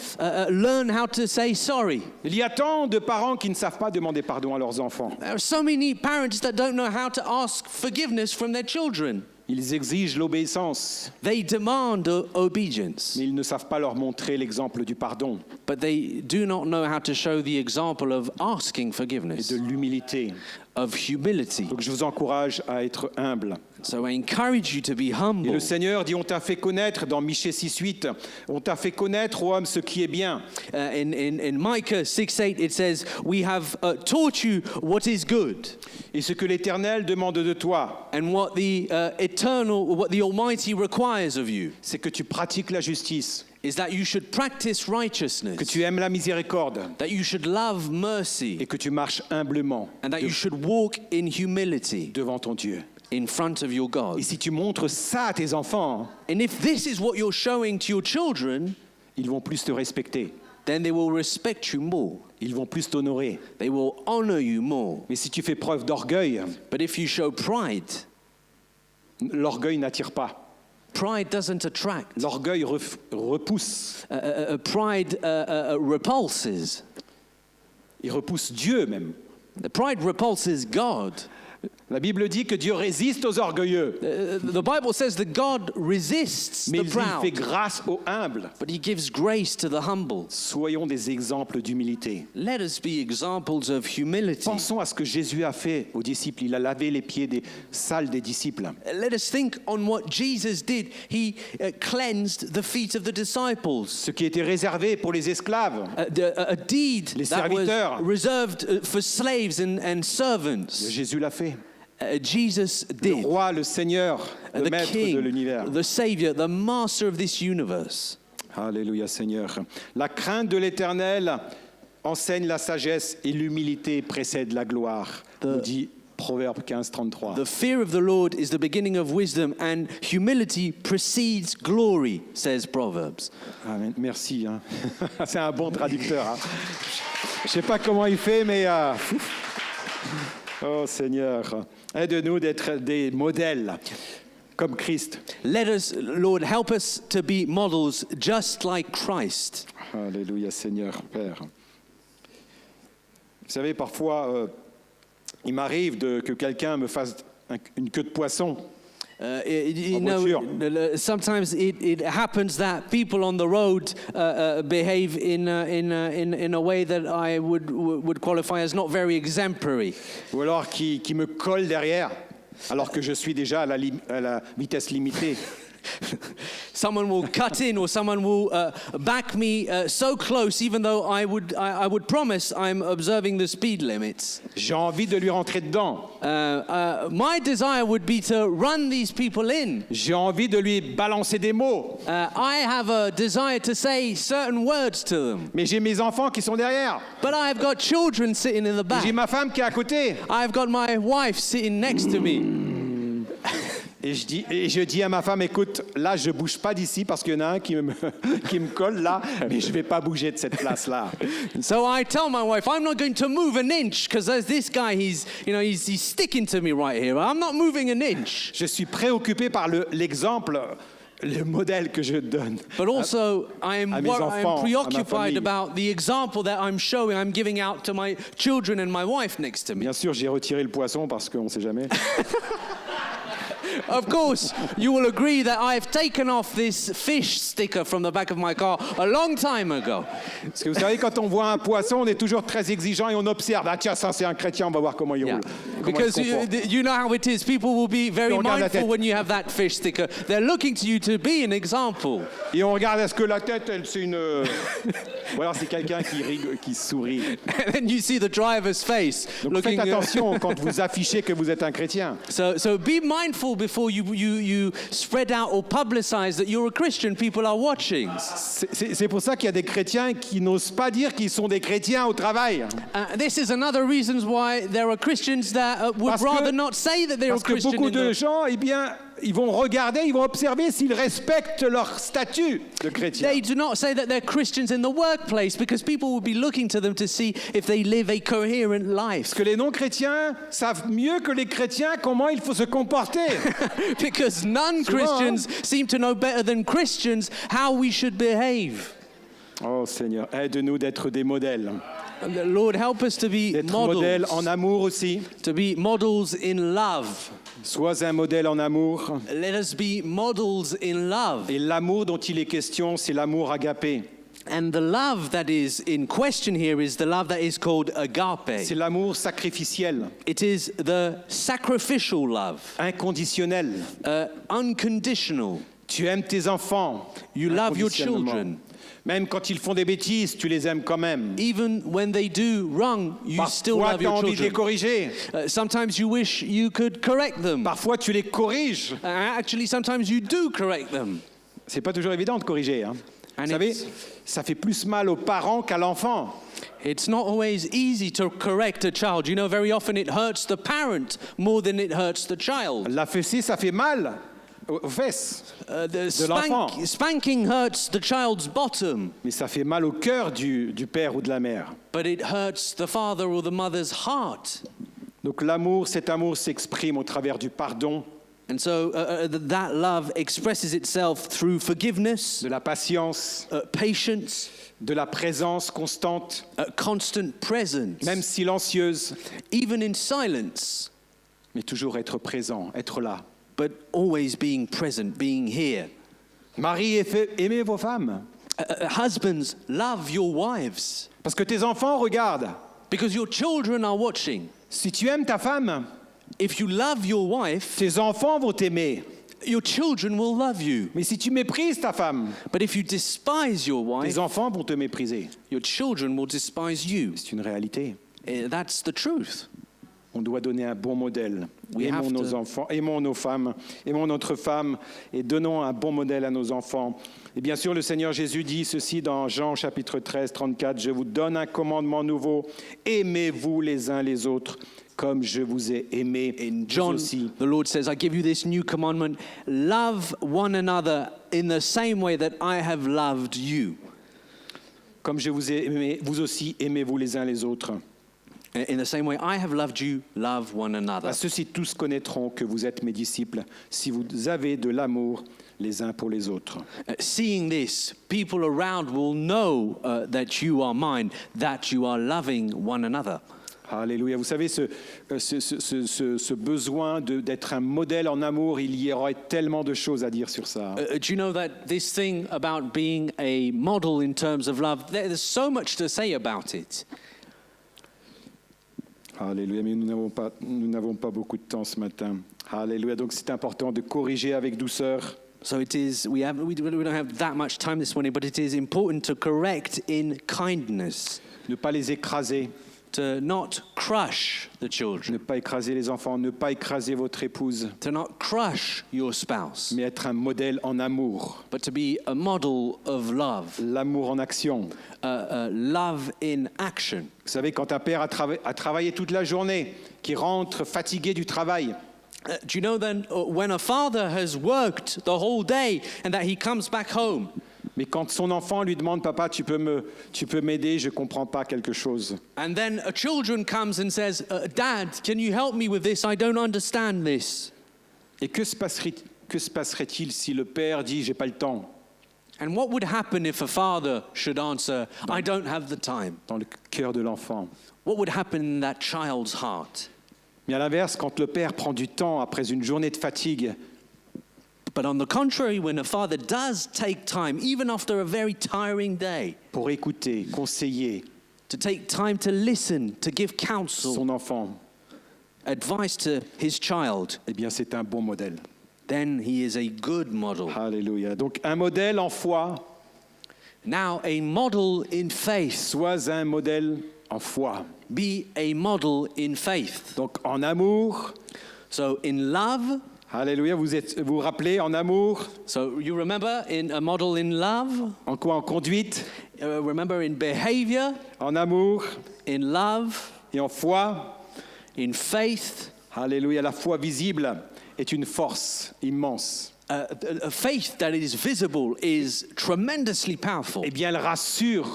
Learn how to say sorry. Il y a tant de parents qui ne savent pas demander pardon à leurs enfants. There are so many parents that don't know how to ask forgiveness from their children. Ils exigent l'obéissance. They demand obedience. Mais ils ne savent pas leur montrer l'exemple du pardon. But they do not know how to show the example of asking forgiveness. Et de l'humilité. Of humility. Donc je vous encourage à être humble. So I encourage you to be humble. Et le Seigneur dit, on t'a fait connaître, dans Michée 6:8, on t'a fait connaître, ô homme, ce qui est bien. In Micah 6:8 it says, we have taught you what is good. Et ce que l'Éternel demande de toi. And what the Almighty requires of you. C'est que tu pratiques la justice. Is that you should practice righteousness. Que tu aimes la miséricorde. That you should love mercy. Et que tu marches humblement. And that you should walk in humility. Devant ton Dieu. In front of your God. Et si tu montres ça à tes enfants, and if this is what you're showing to your children, ils vont plus te respecter. Then they will respect you more. Ils vont plus t'honorer. They will honor you more. Mais si tu fais preuve d'orgueil, but if you show pride, l'orgueil n'attire pas. Pride doesn't attract. L'orgueil repousse. Pride repulses. Il repousse Dieu même. The pride repulses God. La Bible dit que Dieu résiste aux orgueilleux. The Bible says that God resists Mais the proud. il fait grâce aux humbles. But he gives grace to the humble. Soyons des exemples d'humilité. Let us be examples of humility. Pensons à ce que Jésus a fait aux disciples. Il a lavé les pieds des sales des disciples. Let us think on what Jesus did. He cleansed the feet of the disciples. Ce qui était réservé pour les esclaves. A deed les that serviteurs. was reserved for slaves and servants. Jésus l'a fait. Jesus did. Le roi, le Seigneur, le the maître King, de l'univers. The Savior, the master of this universe. Alléluia, Seigneur. La crainte de l'Éternel enseigne la sagesse et l'humilité précède la gloire, nous dit Proverbe 15, 33. The fear of the Lord is the beginning of wisdom, and humility precedes glory, says Proverbs. Amen. Merci. Hein. C'est un bon traducteur. Hein. Je ne sais pas comment il fait, mais... Oh Seigneur, aide-nous d'être des modèles comme Christ. Let us, Lord, help us to be models just like Christ. Alléluia Seigneur, Père. Vous savez, parfois, il m'arrive que quelqu'un me fasse une queue de poisson. You know, sometimes it happens that people on the road behave in a way that I would qualify as not very exemplary. Ou alors qui me colle derrière, alors que je suis déjà à la vitesse limitée. Someone will cut in, or someone will back me so close, even though I would promise I'm observing the speed limits. J'ai envie de lui rentrer dedans. My desire would be to run these people in. J'ai envie de lui balancer des mots. I have a desire to say certain words to them. Mais j'ai mes enfants qui sont derrière. But I've got children sitting in the back. J'ai ma femme qui est à côté. I've got my wife sitting next to me. Et je dis à ma femme, écoute, là, je bouge pas d'ici parce qu'il y en a un qui me colle là, mais je vais pas bouger de cette place-là. So I tell my wife, I'm not going to move an inch because there's this guy, he's sticking to me right here. I'm not moving an inch. Je suis préoccupé par l'exemple, le modèle que je donne. But also, I'm preoccupied about the example that I'm showing, I'm giving out to my children and my wife next to me. Bien sûr, j'ai retiré le poisson parce qu'on ne sait jamais. Of course, you will agree that I've taken off this fish sticker from the back of my car a long time ago. Parce que vous savez, quand on voit un poisson, on est toujours très exigeant et on observe. Ah tiens, ça c'est un chrétien, on va voir comment il roule. Because you know how it is. People will be very mindful when you have that fish sticker. They're looking to you to be an example. Et on regarde, est-ce que la tête, c'est une... Ou alors c'est quelqu'un qui sourit. And then you see the driver's face. Donc faites attention quand vous affichez que vous êtes un chrétien. So be mindful before you spread out or publicize that you're a Christian. People are watching. C'est pour ça qu'il y a des chrétiens qui n'osent pas dire qu'ils sont des chrétiens au travail. This is another reason why there are Christians that would rather not say that they're a Christian. Parce que beaucoup de gens, eh bien, ils vont regarder, ils vont observer s'ils respectent leur statut de chrétien. They do not say that they're Christians in the workplace because people will be looking to them to see if they live a coherent life. Parce que les non-chrétiens savent mieux que les chrétiens comment il faut se comporter. Because non-Christians seem to know better than Christians how we should behave. Oh Seigneur, aide-nous d'être des modèles. Lord, help us to be d'être models. Modèles en amour aussi. To be models in love. Sois un modèle en amour. Let us be models in love. Et l'amour dont il est question, c'est l'amour agapé. And the love that is in question here is the love that is called agape. C'est l'amour sacrificiel. It is the sacrificial love. Inconditionnel. Unconditional. Tu aimes tes enfants. You love your children. Même quand ils font des bêtises, tu les aimes quand même. Even when they do wrong, you still love your Parfois, tu as envie de les corriger. Sometimes you wish you could correct them. Parfois, tu les corriges. Actually, sometimes you do correct them. C'est pas toujours évident de corriger. Hein. Vous savez, ça fait plus mal aux parents qu'à l'enfant. It's not always easy to correct a child. You know, very often it hurts the parent more than it hurts the child. La fessée, ça fait mal aux fesses de l'enfant. Spanking hurts the child's bottom. Mais ça fait mal au cœur du père ou de la mère. But it hurts the father or the mother's heart. Donc cet amour s'exprime au travers du pardon. And so that love expresses itself through forgiveness, de la patience, patience, de la présence constante, constant presence, même silencieuse, even in silence, mais toujours être présent, être là. But always being present, being here. Marie, aimez vos femmes. Husbands, love your wives. Parce que tes enfants regardent. Because your children are watching. Si tu aimes ta femme, if you love your wife, tes enfants vont t'aimer. Your children will love you. Mais si tu méprises ta femme, but if you despise your wife, tes enfants vont te mépriser. Your children will despise you. C'est une réalité. That's the truth. On doit donner un bon modèle. We Aimons have nos to- enfants, aimons nos femmes, aimons notre femme et donnons un bon modèle à nos enfants. Et bien sûr, le Seigneur Jésus dit ceci dans Jean chapitre 13, 34, « Je vous donne un commandement nouveau, aimez-vous les uns les autres comme je vous ai aimé, In vous John, aussi. the Lord says, I give you this new commandment, love one another in the same way that I have loved you. Comme je vous ai aimé, vous aussi aimez-vous les uns les autres. In the same way I have loved you, love one another. À ceux-ci tous connaîtront que vous êtes mes disciples, si vous avez de l'amour les uns pour les autres. Seeing this, people around will know that you are mine, that you are loving one another. Alléluia. Vous savez, ce besoin d'être un modèle en amour, il y aurait tellement de choses à dire sur ça. Do you know that this thing about being a model in terms of love, there's so much to say about it. Alléluia, mais nous n'avons pas beaucoup de temps ce matin. Alléluia, donc c'est important de corriger avec douceur. So it is, we don't have that much time this morning, but it is important to correct in kindness, Ne pas les écraser, to not crush the ne children, pas écraser les enfants, ne pas écraser votre épouse, to not crush your spouse, mais être un modèle en amour. but to be a model of love, L'amour en action. love in action. Vous savez, quand un père a travaillé toute la journée, qui rentre fatigué du travail, Do you know then when a father has worked the whole day and that he comes back home, mais quand son enfant lui demande, papa, tu peux m'aider, je ne comprends pas quelque chose. and then a children comes and says, Dad, can you help me with this? I don't understand this. Et que se passerait-il si le père dit, j'ai pas le temps, And what would happen if a father should answer, I don't have the time? dans le cœur de l'enfant? What would happen in that child's heart? Mais à l'inverse, quand le père prend du temps après une journée de fatigue, But on the contrary, when a father does take time, even after a very tiring day, pour écouter, conseiller to take time to listen, to give counsel, son enfant, advice to his child, eh bien c'est un bon modèle. then he is a good model. Alléluia. Donc un modèle en foi, Now, a model in faith. sois un modèle en foi. Be a model in faith. Donc en amour, So in love, alléluia, vous vous rappelez, en amour, so you remember in a model in love, en quoi? En conduite, remember in behavior, en amour in love, et en foi. in faith. Alléluia, la foi visible est une force immense. A faith that is visible is tremendously powerful. Eh bien, elle rassure,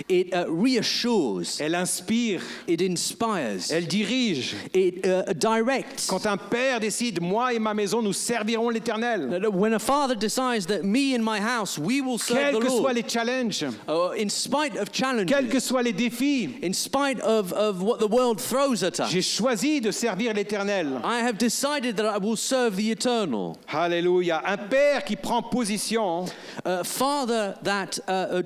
It reassures, elle inspire, it inspires, elle dirige. it directs. Quand un père décide, moi et ma maison, nous servirons l'Éternel, When a father decides that me and my house, we will serve quels the que soient Lord, les challenges, in spite of challenges, quels que soient les défis, in spite of what the world throws at us, j'ai choisi de servir l'Éternel. I have decided that I will serve the eternal. Alléluia. Un père qui prend position A father that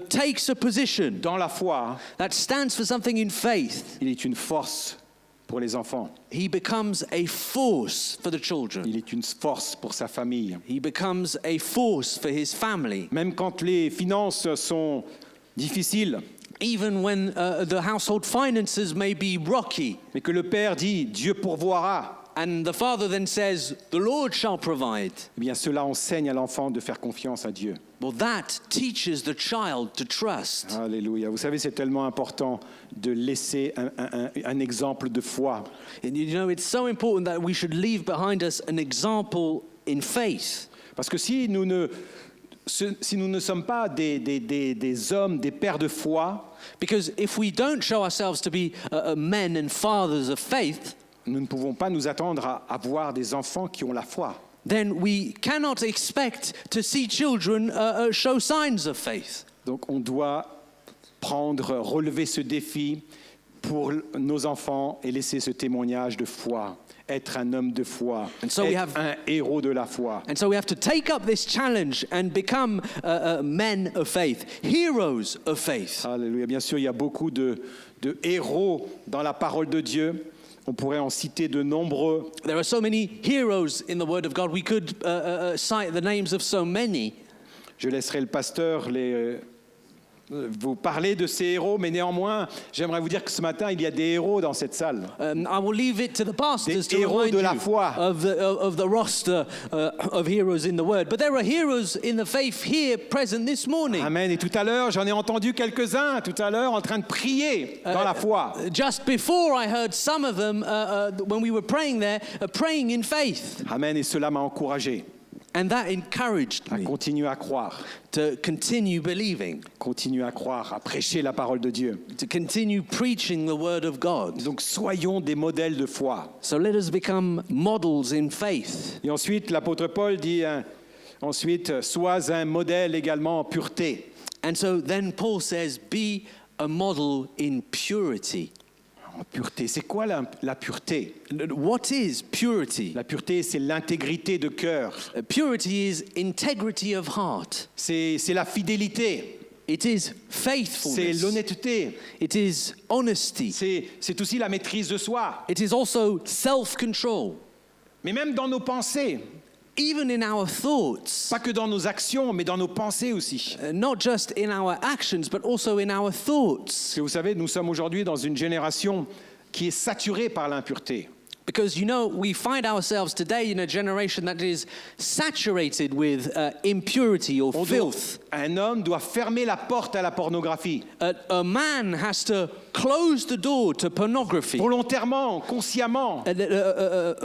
takes a position, dans la foi, that stands for something in faith, il est une force pour les enfants. he becomes a force for the children. Il est une force pour sa famille. He becomes a force for his family. Même quand les finances sont difficiles, Even when the household finances may be rocky, mais que le père dit, Dieu pourvoira, and the father then says, the Lord shall provide. eh bien cela enseigne à l'enfant de faire confiance à Dieu. Well, that teaches the child to trust. Alléluia. Vous savez, c'est tellement important de laisser un exemple de foi. And you know, it's so important that we should leave behind us an example in faith. Parce que si nous ne sommes pas des hommes, des pères de foi, Because if we don't show ourselves to be men and fathers of faith, nous ne pouvons pas nous attendre à avoir des enfants qui ont la foi. then we cannot expect to see children show signs of faith. Donc on doit relever ce défi pour nos enfants et laisser ce témoignage de foi, être un homme de foi, And so we être un héros de la foi. And so we have to take up this challenge and become men of faith, heroes of faith. Alléluia. Bien sûr, il y a beaucoup de héros dans la parole de Dieu. On pourrait en citer de nombreux. There are so many heroes in the Word of God. We could cite the names of so many. Je laisserai le pasteur vous parler de ces héros, mais néanmoins, j'aimerais vous dire que ce matin, il y a des héros dans cette salle. I will leave it to the pastors Des to héros remind de la you foi. of the roster of heroes in the Word. But there are heroes in the faith here present this morning. Amen. Et tout à l'heure, j'en ai entendu quelques-uns, tout à l'heure, en train de prier dans la foi. Just before I heard some of them, when we were praying there, praying in faith. Amen. Et cela m'a encouragé And that encouraged à me continuer à croire, to continue believing, continuer à croire, à prêcher la parole de Dieu. to continue preaching the Word of God. Donc soyons des modèles de foi. So let us become models in faith. Et ensuite, l'apôtre Paul dit, ensuite, sois un modèle également en pureté. And so then Paul says, be a model in purity. En pureté, c'est quoi la pureté? What is purity? La pureté, c'est l'intégrité de cœur. Purity is integrity of heart. C'est la fidélité. It is C'est faithfulness. l'honnêteté. It is honesty. C'est aussi la maîtrise de soi. It is also self-control. Mais même dans nos pensées, Even in our thoughts, pas que dans nos actions, mais dans nos pensées aussi. not just in our actions, but also in our thoughts. Parce que vous savez, nous sommes aujourd'hui dans une génération qui est saturée par l'impureté. Because, you know, we find ourselves today in a generation that is saturated with impurity or filth. Un homme doit fermer la porte à la pornographie. A man has to close the door to pornography. Volontairement, consciemment,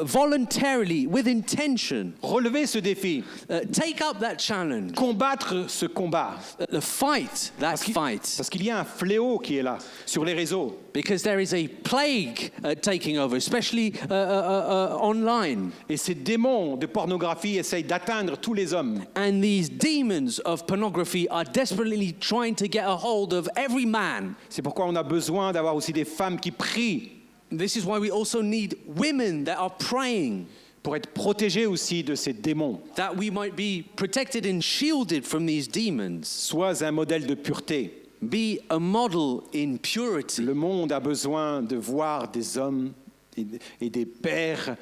Voluntarily, with intention. relever ce défi, Take up that challenge. combattre ce combat. Fight that fight. Parce qu'il y a un fléau qui est là, sur les réseaux. Because there is a plague taking over, especially online. Et ces démons de pornographie essayent d'atteindre tous les hommes. And these demons of pornography are desperately trying to get a hold of every man. C'est pourquoi on a besoin d'avoir aussi des femmes qui prient This is why we also need women that are praying, pour être protégées aussi de ces démons. that we might be protected and shielded from these demons. Sois un modèle de pureté. Be a model in purity. Le monde a besoin de voir des hommes et des pères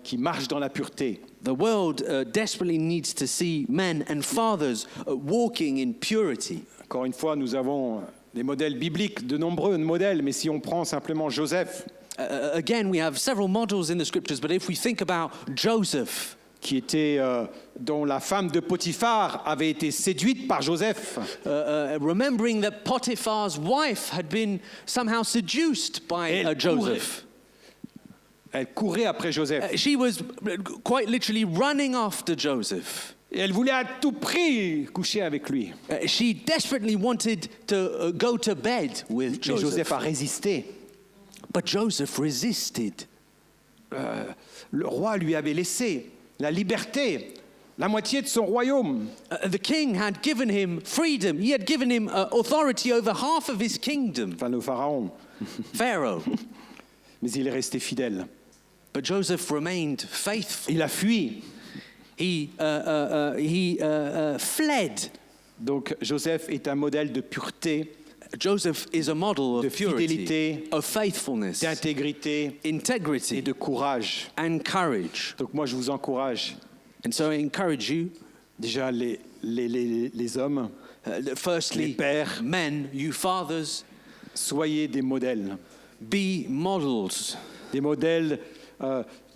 qui marchent dans la pureté. The world desperately needs to see men and fathers walking in purity. Encore une fois, nous avons des modèles bibliques, de nombreux modèles, mais si on prend simplement Joseph, Again, we have several models in the scriptures, but if we think about Joseph, qui était, dont la femme de Potiphar avait été séduite par Joseph, remembering that Potiphar's wife had been somehow seduced by Joseph. Elle courait après Joseph. She was quite literally running after Joseph. Et elle voulait à tout prix coucher avec lui. She desperately wanted to go to bed with Mais Joseph Joseph. a résisté. But Joseph resisted. Le roi lui avait laissé la liberté, la moitié de son royaume. The king had given him freedom. He had given him authority over half of his kingdom, Enfin, le pharaon. Pharaoh. Mais il est resté fidèle. But Joseph remained faithful. Il a fui. He fled. Donc Joseph est un modèle de pureté, Joseph is a model de of purity, fidélité, of faithfulness, d'intégrité et integrity, de courage. and courage. Donc moi je vous encourage, And so I encourage you, déjà les hommes, les firstly, pères, men, you fathers, soyez des modèles. be models. Des modèles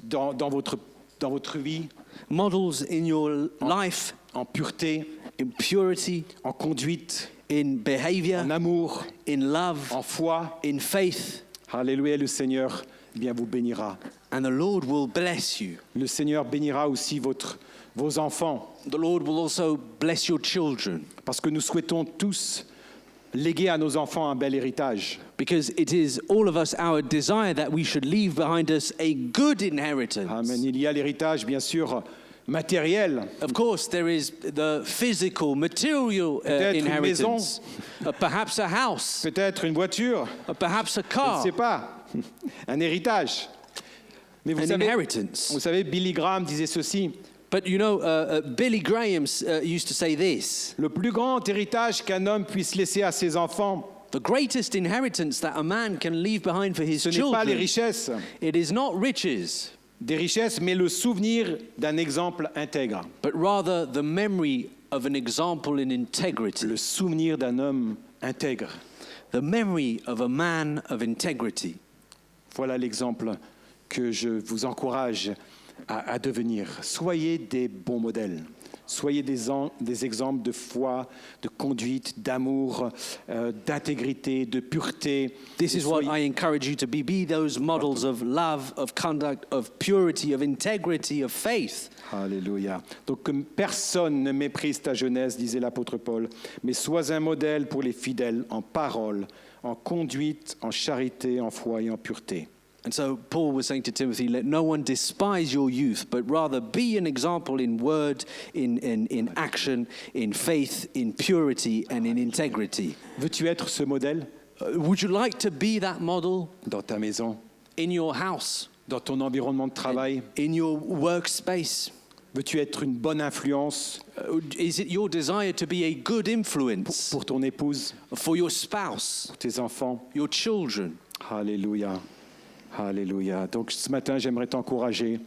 dans votre vie, Models in your life, en pureté, in purity, en conduite, in behavior, en amour, in love, en foi. in faith. Alléluia, le Seigneur bien vous bénira. And the Lord will bless you. Le Seigneur bénira aussi vos enfants, The Lord will also bless your children, parce que nous souhaitons tous léguer à nos enfants un bel héritage. because it is all of us our desire that we should leave behind us a good inheritance. Amen. Il y a l'héritage, bien sûr, matériel, Of course, there is the physical, material Peut-être une inheritance. Perhaps a house, peut-être une voiture, perhaps a je ne car, sais pas, un héritage. Mais an inheritance. vous savez, Billy Graham disait ceci: But you know, Billy Graham used to say this: le plus grand héritage qu'un homme puisse laisser à ses enfants, the greatest inheritance that a man can leave behind for his ce n'est pas les children, richesses, it is not riches, mais le souvenir d'un exemple intègre. but rather the memory of an example in integrity. Le souvenir d'un homme intègre. The memory of a man of integrity. Voilà l'exemple que je vous encourage à devenir. Soyez des bons modèles. Soyez des exemples de foi, de conduite, d'amour, d'intégrité, de pureté. This is what I encourage you to be. Be those models of love, of conduct, of purity, of integrity, of faith. Alléluia. Donc que personne ne méprise ta jeunesse, disait l'apôtre Paul, mais sois un modèle pour les fidèles en parole, en conduite, en charité, en foi et en pureté. And so Paul was saying to Timothy, let no one despise your youth, but rather be an example in word, in action, in faith, in purity, and in integrity. Veux-tu être ce modèle Would you like to be that model dans ta maison, in your house, dans ton environnement de travail? in your workspace? Veux-tu être une bonne influence Is it your desire to be a good influence pour ton épouse, for your spouse, pour tes enfants? your children? Alléluia. Alléluia. Donc ce matin, j'aimerais t'encourager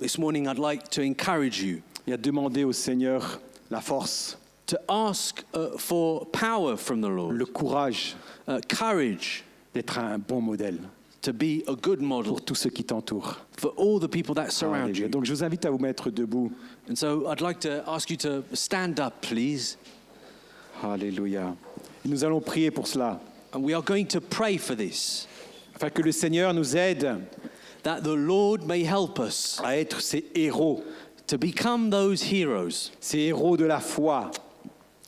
This morning I'd like to encourage you et à demander au Seigneur la force, to ask for power from the Lord, le courage courage d'être un bon modèle to be a good model pour tous ceux qui t'entourent. for all the people that surround Alléluia. you. Donc je vous invite à vous mettre debout. And so I'd like to ask you to stand up, please. Alléluia. Et nous allons prier pour cela, And we are going to pray for this, afin que le Seigneur nous aide that the Lord may help us à être ces héros, to become those heroes, ces héros de la foi,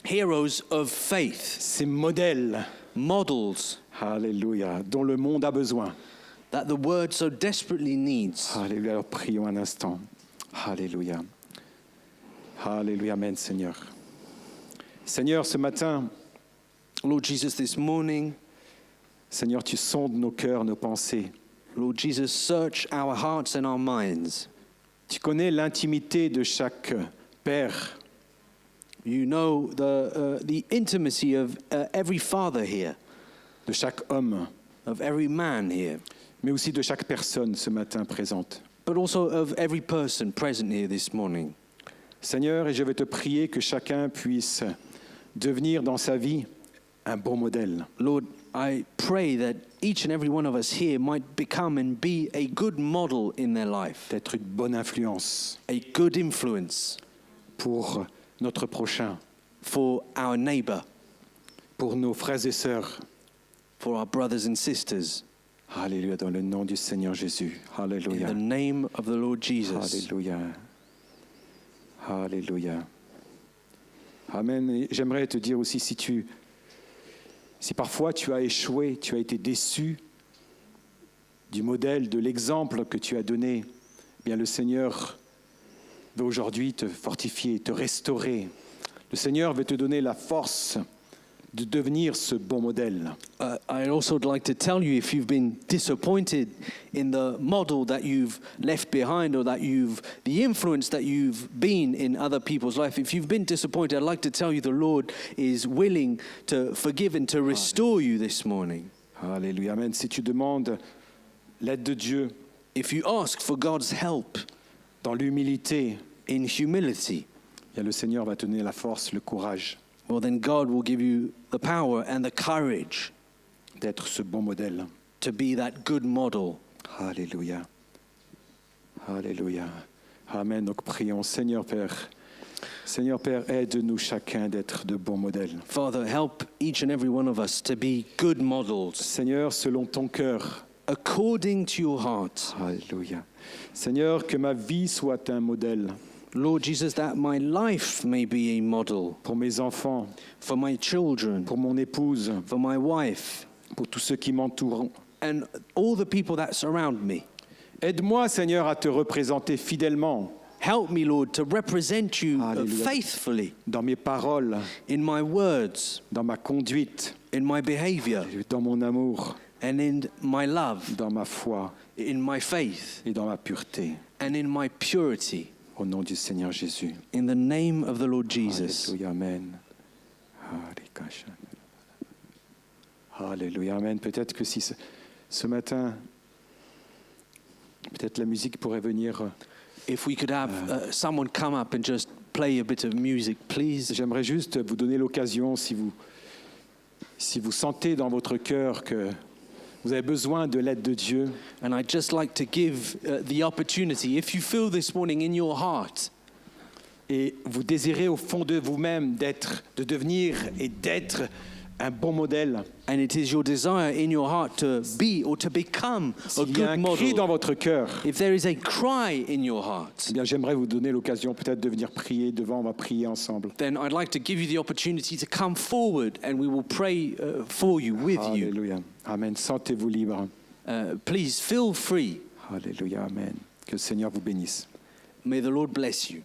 heroes of faith, ces modèles, models Alléluia, dont le monde a besoin. that the word so desperately needs. Alléluia. Alors prions un instant. Alléluia. Alléluia. Amen, Seigneur. Seigneur, ce matin, Lord Jesus, this morning, Seigneur, tu sondes nos cœurs, nos pensées. Lord Jesus, search our hearts and our minds. Tu connais l'intimité de chaque père. You know the intimacy of every father here, De chaque homme, of every man here, mais aussi de chaque personne ce matin présente. but also of every person present here this morning. Seigneur, et je vais te prier que chacun puisse devenir dans sa vie un bon modèle. Lord, I pray that each and every one of us here might become and be a good model in their life, D'être une bonne influence a good influence pour notre prochain, for our neighbor, pour nos frères et sœurs. for our brothers and sisters, Alléluia, dans le nom du Seigneur Jésus. in Alléluia. the name of the Lord Jesus. Alléluia. Alléluia. Amen. Et j'aimerais te dire aussi, si parfois tu as échoué, tu as été déçu du modèle, de l'exemple que tu as donné, eh bien le Seigneur veut aujourd'hui te fortifier, te restaurer. Le Seigneur veut te donner la force de devenir ce bon modèle. I'd also like to tell you, if you've been disappointed in the model that you've left behind, or the influence that you've been in other people's life, if you've been disappointed, I'd like to tell you the Lord is willing to forgive and to restore you this morning. Alléluia. Amen. Si tu demandes l'aide de Dieu If you ask for God's help dans l'humilité, in humility, eh bien le Seigneur va te donner la force, le courage well, then God will give you the power and the courage d'être ce bon modèle. to be that good model. Alléluia. Alléluia. Amen. Donc prions. Seigneur Père, aide-nous chacun d'être de bons modèles. Father, help each and every one of us to be good models Seigneur, selon ton cœur. according to your heart. Alléluia. Seigneur, que ma vie soit un modèle Lord Jesus, that my life may be a model pour mes enfants, for my children, pour mon épouse, for my wife, pour tous ceux qui m'entourent. and all the people that surround me. Aide-moi, Seigneur, à te représenter fidèlement Help me, Lord, to represent you Hallelujah. faithfully dans mes paroles, in my words, dans ma conduite, in my behavior, dans mon amour, and in my love, dans ma foi in my faith, et dans ma pureté. and in my purity. Au nom du Seigneur Jésus. In the name of the Lord Jesus. Alléluia, amen. Alléluia, amen. Peut-être que si ce matin, peut-être la musique pourrait venir. If we could have someone come up and just play a bit of music, please. J'aimerais juste vous donner l'occasion, si Si vous sentez dans votre cœur que vous avez besoin de l'aide de Dieu, And I'd just like to give the opportunity, if you feel this morning in your heart, et vous désirez au fond de vous-même de devenir et d'être un bon modèle, and it is your desire in your heart to be or to become a s'il y a good un cri dans model, votre cœur, if there is a cry in your heart, eh bien, j'aimerais vous donner l'occasion peut-être de venir prier devant, on va prier ensemble. then I'd like to give you the opportunity to come forward and we will pray for you, with you. Alléluia. Amen. Sentez-vous libre. Please feel free. Alléluia. Amen. Que le Seigneur vous bénisse. May the Lord bless you.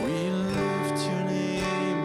We lift your name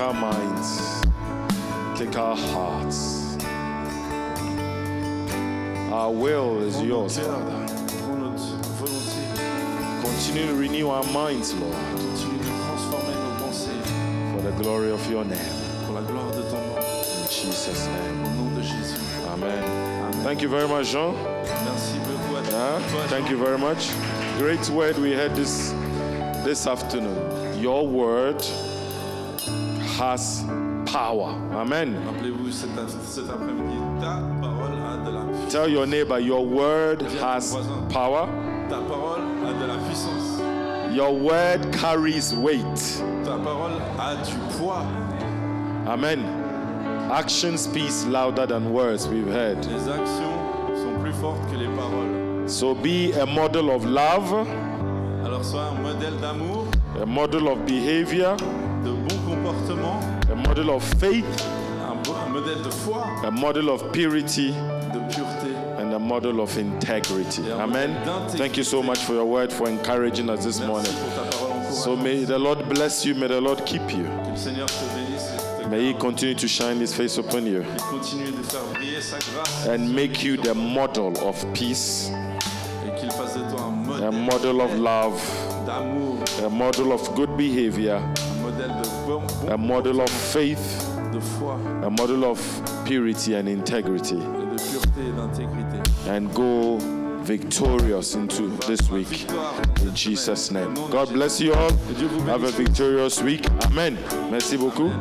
our minds. Take our hearts. Our will is yours, Father. Prends notre volonté. Continue to renew our minds, Lord, Continue de transformer nos pensées for the glory of your name. pour la gloire de ton nom. In Jesus' name. Au nom de Jésus. Amen. Amen. Thank you very much, Jean. Merci beaucoup à Yeah, toi. thank Jean. you very much. Great word we had this afternoon. Your word has power. Amen. Rappelez-vous cet après-midi, ta parole a de la puissance. Tell your neighbor, your word has power. Ta parole a de la puissance. Your word carries weight. Ta parole a du poids. Amen. Action speaks louder than words, we've heard. Les actions sont plus fortes que les paroles. So be a model of love, Alors sois un modèle d'amour, a model of behavior, de bon comportement, a model of faith, un modèle de foi, a model of purity, de pureté. and a model of integrity. Et un Amen. modèle d'intégrité. Thank you so much for your word, for encouraging us this Merci morning. pour ta parole encourageante. So may the Lord bless you, may the Lord keep you. Que le Seigneur te bénisse et te May He continue to shine His face upon you et continue de faire briller sa grâce and make you the model of peace, et qu'il fasse de toi a un model of love, d'amour, a model of good behavior, un modèle de bon a model of faith, de foi, a model of purity and integrity, et de pureté et d'intégrité. and go victorious into this week. In Jesus' name. God bless you all. Have a victorious week. Amen. Merci beaucoup.